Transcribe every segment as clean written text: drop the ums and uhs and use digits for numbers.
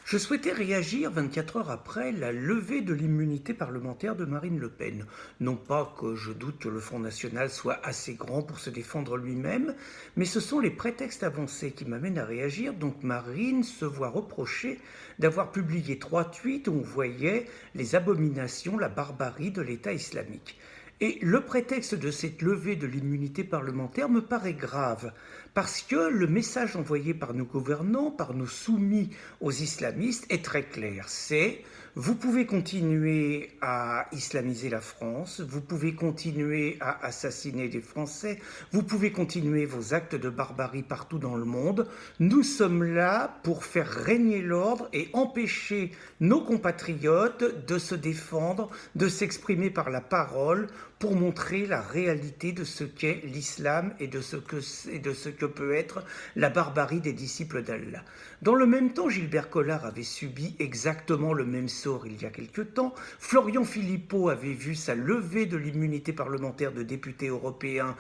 Je souhaitais réagir 24 heures après la levée de l'immunité parlementaire de Marine Le Pen. Non pas que je doute que le Front National soit assez grand pour se défendre lui-même, mais ce sont les prétextes avancés qui m'amènent à réagir. Donc Marine se voit reprocher d'avoir publié 3 tweets où on voyait les abominations, la barbarie de l'État islamique. Et le prétexte de cette levée de l'immunité parlementaire me paraît grave, parce que le message envoyé par nos gouvernants, par nos soumis aux islamistes, est très clair. C'est: vous pouvez continuer à islamiser la France, vous pouvez continuer à assassiner des Français, vous pouvez continuer vos actes de barbarie partout dans le monde. Nous sommes là pour faire régner l'ordre et empêcher nos compatriotes de se défendre, de s'exprimer par la parole, pour montrer la réalité de ce qu'est l'islam et de ce que peut être la barbarie des disciples d'Allah. Dans le même temps, Gilbert Collard avait subi exactement le même sort il y a quelque temps. Florian Philippot avait vu sa levée de l'immunité parlementaire de député européen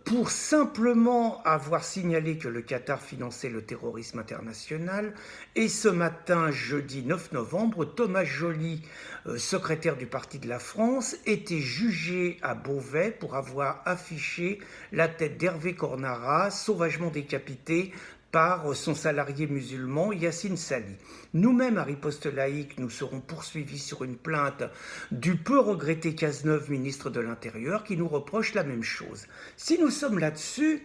pour simplement avoir signalé que le Qatar finançait le terrorisme international. Et ce matin, jeudi 9 novembre, Thomas Joly, secrétaire du Parti de la France, était jugé à Beauvais pour avoir affiché la tête d'Hervé Cornara, sauvagement décapité par son salarié musulman Yassine Sali. Nous-mêmes, à Riposte Laïque, nous serons poursuivis sur une plainte du peu regretté Cazeneuve, ministre de l'Intérieur, qui nous reproche la même chose. Si nous sommes là-dessus,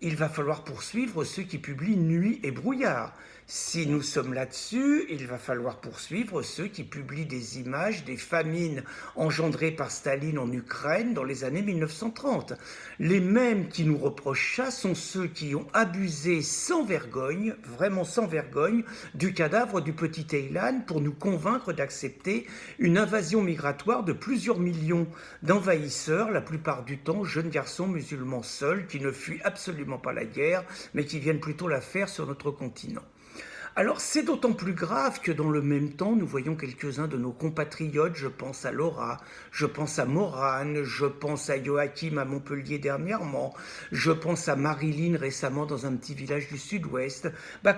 il va falloir poursuivre ceux qui publient Nuit et Brouillard. Si nous sommes là-dessus, il va falloir poursuivre ceux qui publient des images des famines engendrées par Staline en Ukraine dans les années 1930. Les mêmes qui nous reprochent ça sont ceux qui ont abusé sans vergogne, vraiment sans vergogne, du cadavre du petit Aylan pour nous convaincre d'accepter une invasion migratoire de plusieurs millions d'envahisseurs, la plupart du temps jeunes garçons musulmans seuls qui ne fuient absolument pas la guerre, mais qui viennent plutôt la faire sur notre continent. Alors c'est d'autant plus grave que dans le même temps, nous voyons quelques-uns de nos compatriotes, je pense à Laura, je pense à Morane, je pense à Joachim à Montpellier dernièrement, je pense à Marilyn récemment dans un petit village du sud-ouest,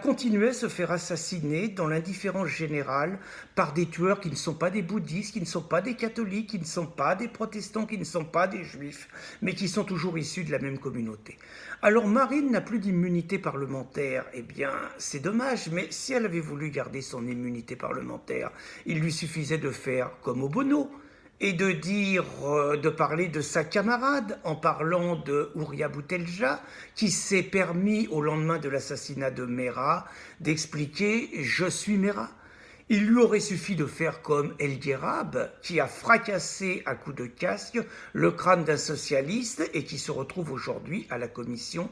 continuer à se faire assassiner dans l'indifférence générale par des tueurs qui ne sont pas des bouddhistes, qui ne sont pas des catholiques, qui ne sont pas des protestants, qui ne sont pas des juifs, mais qui sont toujours issus de la même communauté. Alors Marine n'a plus d'immunité parlementaire, eh bien c'est dommage, mais si elle avait voulu garder son immunité parlementaire, il lui suffisait de faire comme Obono et de dire, de parler de sa camarade en parlant de Ouria Boutelja, qui s'est permis au lendemain de l'assassinat de Mera d'expliquer « Je suis Mera ». Il lui aurait suffi de faire comme El Guerab, qui a fracassé à coups de casque le crâne d'un socialiste et qui se retrouve aujourd'hui à la commission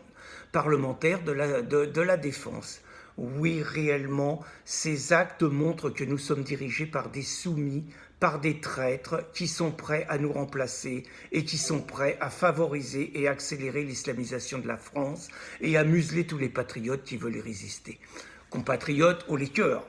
parlementaire de la défense. Oui, réellement, ces actes montrent que nous sommes dirigés par des soumis, par des traîtres qui sont prêts à nous remplacer et qui sont prêts à favoriser et accélérer l'islamisation de la France et à museler tous les patriotes qui veulent y résister. Compatriotes, haut les cœurs!